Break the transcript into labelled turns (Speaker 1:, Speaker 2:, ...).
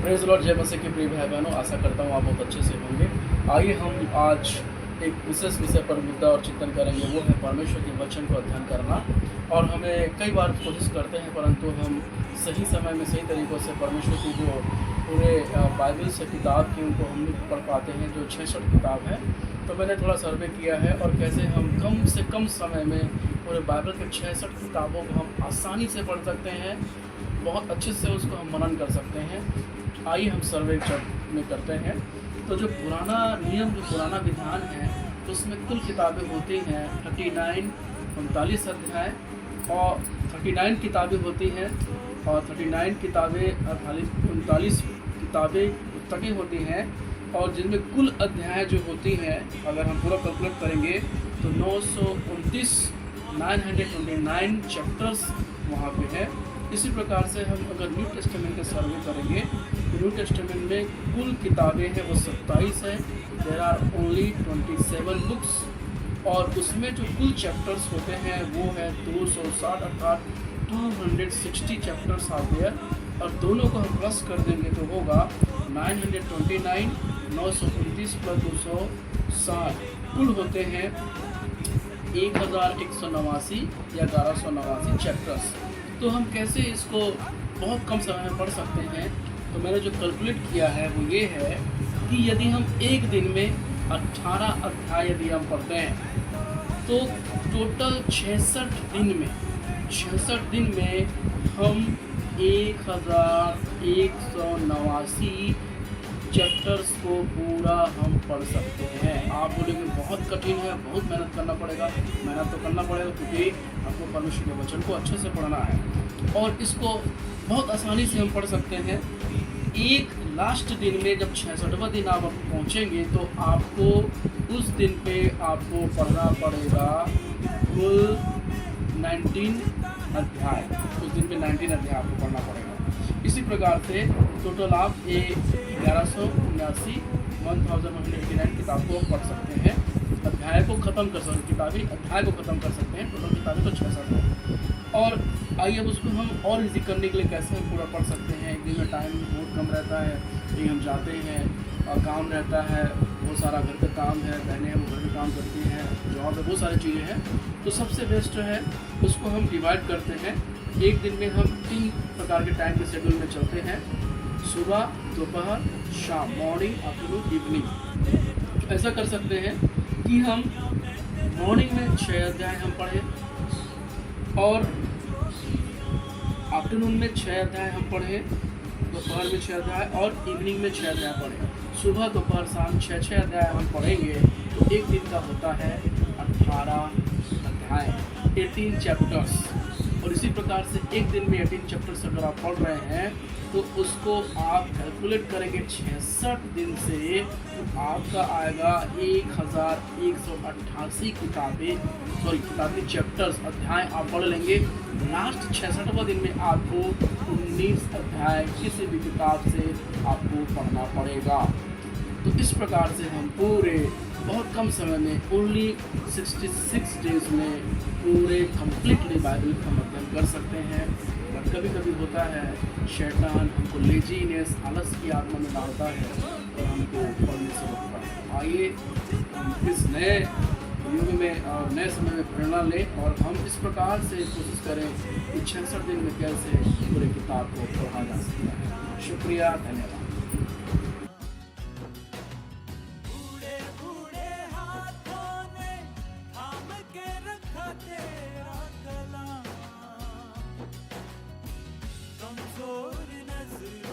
Speaker 1: Praise Lord, जय मसीह के प्रिय भाई बहनों, आशा करता हूँ आप बहुत अच्छे से होंगे। आइए हम आज एक विशेष विषय पर मुद्दा और चिंतन करेंगे, वो है परमेश्वर के वचन को अध्ययन करना। और हमें कई बार कोशिश करते हैं, परंतु हम सही समय में सही तरीक़ों से परमेश्वर की जो पूरे बाइबल से किताब की उनको हम नहीं पढ़ पाते हैं, जो 66 किताब है। तो मैंने थोड़ा सर्वे किया है और कैसे हम कम से कम समय में पूरे बाइबल के 66 किताबों को हम आसानी से पढ़ सकते हैं, बहुत अच्छे से उसको हम मनन कर सकते हैं। आइए हम सर्वे में करते हैं। तो जो पुराना नियम, जो पुराना विधान है, तो उसमें कुल किताबें होती हैं 39 अध्याय और 39 किताबें होती हैं और 39 किताबें 39 किताबें पुस्तकें होती हैं। और जिनमें कुल अध्याय जो होती हैं, अगर हम पूरा कैलकुलेट करेंगे तो 929 चैप्टर्स वहाँ पे है। इसी प्रकार से हम अगर न्यू टेस्टामेंट का सर्वे करेंगे तो न्यू टेस्टामेंट में कुल किताबें हैं वो 27 है। देयर आर ओनली 27 बुक्स और उसमें जो कुल चैप्टर्स होते हैं वो है 260, अर्थात 260 चैप्टर्स आर देयर। और दोनों को हम प्लस कर देंगे तो होगा 929 929 प्लस 260 कुल होते हैं 1189 या 1189 चैप्टर्स। तो हम कैसे इसको बहुत कम समय में पढ़ सकते हैं? तो मैंने जो कैलकुलेट किया है वो ये है कि यदि हम एक दिन में 18 अध्याय यदि हम पढ़ते हैं तो टोटल 66 दिन में हम 1189 चैप्टर्स को पूरा हम पढ़ सकते हैं। आप बोलेंगे बहुत कठिन है, बहुत मेहनत करना पड़ेगा। मेहनत तो करना पड़ेगा क्योंकि आपको परमेश्वर के वचन को अच्छे से पढ़ना है और इसको बहुत आसानी से हम पढ़ सकते हैं। एक लास्ट दिन में जब 66वां दिन आप पहुंचेंगे तो आपको उस दिन पे आपको पढ़ना पड़ेगा कुल 19 अध्याय। उस दिन पे 19 अध्याय आपको पढ़ना पड़ेगा। इसी प्रकार से टोटल आप 1189 किताब को पढ़ सकते हैं। अध्याय को ख़त्म कर सकते हैं, किताबी अध्याय को ख़त्म कर सकते हैं। टोटल किताबें तो 66 है। और आइए अब उसको हम और इजी करने के लिए कैसे हम पूरा पढ़ सकते हैं। एक दिन में टाइम बहुत कम रहता है, कहीं हम जाते हैं और काम रहता है, बहुत सारा घर का काम है, बहनें वो घर में काम करती हैं, जॉब है, बहुत सारी चीज़ें हैं। तो सबसे बेस्ट है उसको हम डिवाइड करते हैं। एक दिन में हम 3 प्रकार के टाइम के शेड्यूल में चलते हैं, सुबह, दोपहर, शाम, मॉर्निंग, आफ्टरनून, इवनिंग। ऐसा कर सकते हैं कि हम मॉर्निंग में 6 अध्याय हम पढ़ें और आफ्टरनून में 6 अध्याय हम पढ़ें, दोपहर में 6 अध्याय और इवनिंग में 6 अध्याय पढ़ें। सुबह, दोपहर, शाम 6 अध्याय हम पढ़ेंगे तो एक दिन का होता है 18 अध्याय, 18 चैप्टर्स। और इसी प्रकार से एक दिन में 18 चैप्टर्स अगर आप पढ़ रहे हैं तो उसको आप कैलकुलेट करेंगे 66 दिन से तो आपका आएगा 1188 किताबी चैप्टर्स, अध्याय आप पढ़ लेंगे। लास्ट 66वां दिन में आपको 19 अध्याय किसी भी किताब से आपको पढ़ना पड़ेगा। तो इस प्रकार से हम पूरे बहुत कम समय में ओनली 66 डेज में पूरे कंप्लीटली बाइबल का अध्ययन कर सकते हैं। बट कभी कभी होता है शैतान हमको लेजीनेस, आलस की आत्मा में डालता है और हमको पढ़ने से रोकता है। आइए हम इस नए युग में और नए समय में प्रेरणा लें और हम इस प्रकार से कोशिश करें कि 66 दिन में कैसे पूरे किताब को पढ़ा जा सकता है। शुक्रिया, धन्यवाद।
Speaker 2: कमजोर नजर